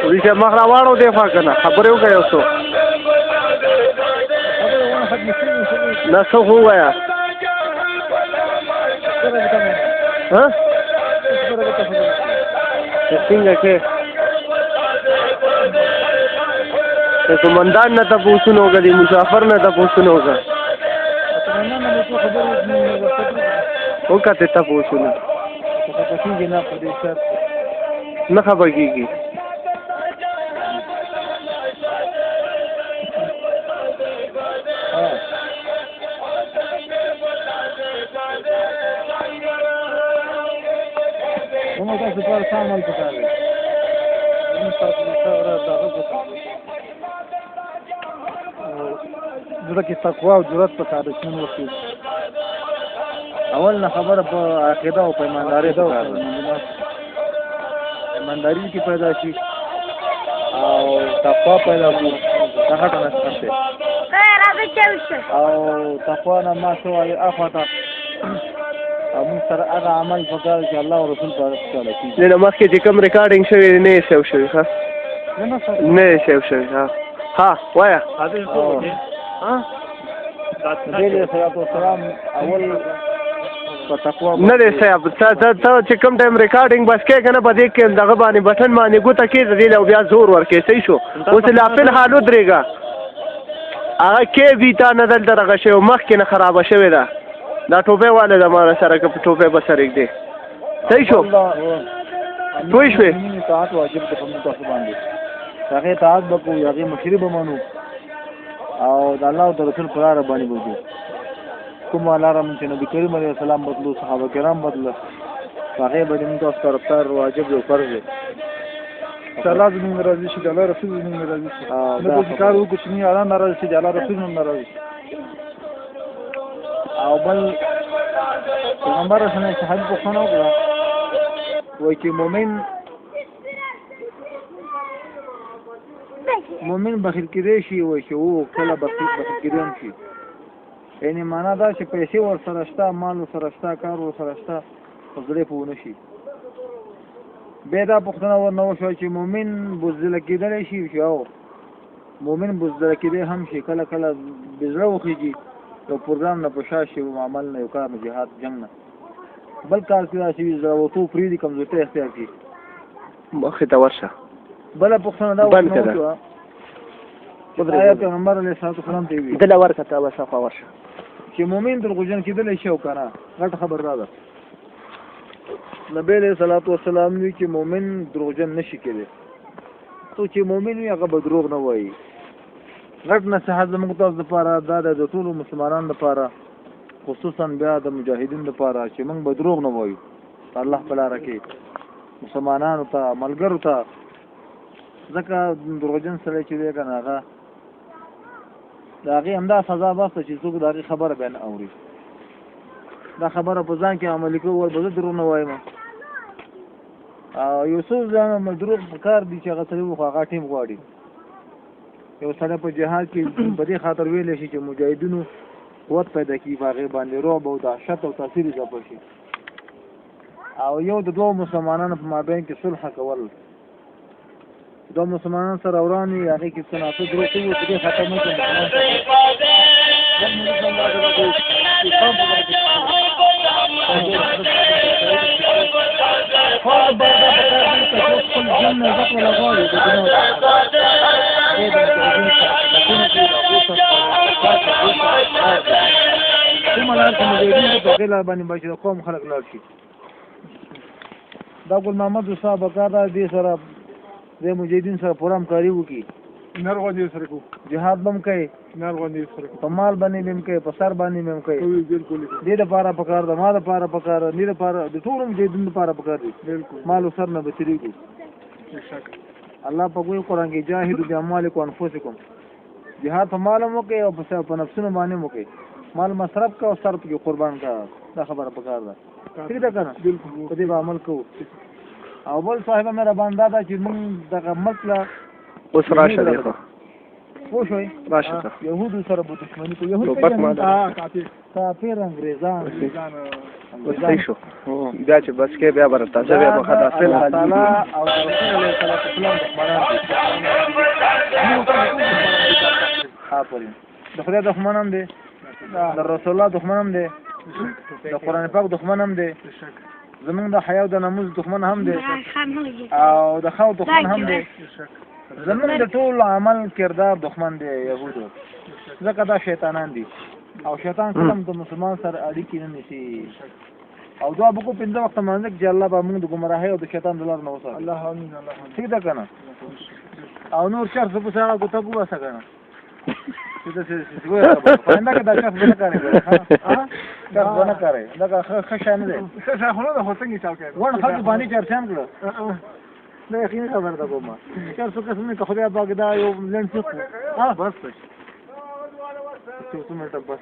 ریشه مخ را واړو دفاع که نه خبرې وکړه یو څو نه څه خو ووایه څنګه کې د قومندان نه تپوسونه وکړه د مسافر نه تپوسونه وکړه وکړه تپوسونه نه خبر کېږي تاسو پر سامان پکاره زړه کې تقوا او جرأت پکاره چې نن وکړي اول نه خبره په عقیده او په ایماندارۍ پکاره ایمانداري کې پیدا شي او تقوا پیدا شي هغه ټول څه او تقوا نه ما شو اخواته او موږ سره هغه عمل پکار چې الله او رسول په اړه کړی کیږي نه مخکې چې کوم ریکارډینګ شوی نه یې سیو شوی ښه نه یې سیو شوی ها وایه اول په تقوا نه دی صاحب ته چې کوم ټایم ریکارډینګ بس کې که نه په دې کې دغه باندې بټن باندې ګوته کېږده دې او بیا زور ورکړې صحیح شو اوس لا فلحال ودرېږه هغه کې وي تا نه دلته دغه شوی مخکې نه خرابه شوې ده دا ټوپۍ والا ده ما سره که په ټوپۍ به سره ږدې صحیح شو پوه شوې اطاعت واجب ده په موږ تاسو باندې هغې اطاعت به کوو هغې مشري به منو او د الله او د رسول په لاره باندې به ځو کومه لاره چې نبي کریم علیه السلام بدلو صحابه کرام بدله هغې باندې موږ تاسو ته رفتار واجب دی او فرض دی چې الله زموږ نه راضي شي د الله رسول زموږ نه راضي شي نه داسې کار وکړو چې نه الله ناراضه شي د الله رسول هم ناراضه شي او بل پیغمبر رسول صحابي پوښتنه وکړه وایي چې مؤمن بخیل کېدی شي وایي چې او کله بخیل کېدی هم شي یعنې معنا دا چې پیسې ورسره شته مال ورسره شته کار ورسره شته خو زړه پې ونه شي بیا دا پوښتنه ورنه وشوه چې مؤمن بزدله کېدلی شي چې او مؤمن بزدله کېدی هم شي کله کله د زړه وخېږي یو پروګرام نه په شا شي عمل نه یو کار نه جهاد جنګ نه بل کار کې داسې وي زړهوتو پرېږدي کمزورتۍ اختیار کړي مخې ته ورشه بله پوښتنه دا وشوه آیا پیغمبر علیه السلام ته وي دله ورکه ته بس هخوا ورشه چې مؤمن دروغجن کېدلی شي او که نه غټه خبر دا ده نبی علیه الصلاة والسلام وي چې مؤمن دروغجن نه شي کېدی څوک چې مؤمن وي هغه به دروغ نه وایي غټ نصیحت زموږ تاسو دپاره دا ده د ټولو مسلمانانو دپاره خصوصا بیا د مجاهدینو دپاره چې موږ به دروغ نه وایو الله په لاره کې مسلمانانو ته ملګرو ته ځکه دروغجن سړی چې دی که نه هغه د هغې همدا سزا باسته چې څوک د هغې خبره بیا نه اوري دا خبره په ځان کې عملي کوو ول به زه دروغ نه وایم او یو څو ځان دروغ په کار دي چې هغه سړي خو هغه ټیم غواړي یو سړی په جهاد کې په دې خاطر ویلی شي چې مجاهدینو قوت پیدا کړي په هغې باندې رعب او دهشت او تاثیر اضافه شي او یو د دوو مسلمانانو په مابین کې صلح کول دوه مسلمانان سره وران وي هغې کې څه ناڅه دروغ کوي په دې خاطر موږ کومه لار چې مجاهدین په هغې لار باندې به چې د قوم خلک لاړ شي دا ګل محمد استاد بکار دا دې سره د مجاهدین سره پوره همکاري وکړي نرغوندې سره کوو جهاد به هم کوي نرغوندې سره په مال باندې به هم کوي په سر باندې به هم کوي بالکل دې دپاره پکار ده ما دپاره پکار دې دپاره د ټولو مجاهدینو دپاره پکار دي بالکل مال و سر نه به تېرېږو الله په ګوی قرآن کې جاهدوا باموالکم وانفسکم جهاد په مال هم وکړئ او په نفسونو باندې هم وکړئ مال مصرف کا او سر پکې قربان کا دا خبره پکار ده ٹھیک ده که نه په دې به عمل کوو او بل صاحبه مهربان دا ده چې موږ دغه ملک له اوس راشه دی خو پوه شوئ باشه ته یهودو سره به دښمني کوي یهود ټوپک ما پیژنئ؟ ها کافي کافر انګریزان اوس صحیح شو بیا چې بس کې بیا به راته بیا به خدا فعل الله حال تعالی او د رسول الله صلی الله علیه وسلم دښمنان دي آفرین د خدای دښمن هم دی د رسول الله دښمن هم دی د قرآن پاک دښمن هم دی زمونږ د حیا او د ناموس دښمن هم دی او د خاو دښمن هم دی زمونږ د ټول عمل کردار دښمن دی یهودو ځکه دا شیطانان دي او شیطان کله هم د مسلمان سره اړیکې نه نیسي او دعا وکړو پنځه وخته مانځه چې الله به موږ د ګمراهۍ او د شیطان د لارې نه وساتي الله امين الله امين ٹھیک ده که نه او نور شخص په سره ګوته وباسه که نه چې داسې وایي پاینده کې دا شخص به نه کارې شخص به نه کارې دغه ښه شی نه دی څه خو نه ده خو څنګه چل کوي وړ خلکو باندې چرچان کړه دا یقیني خبره ده کومه چر څو قسم که خدای پاک دا یو لنډ څوک بس څو منټه بس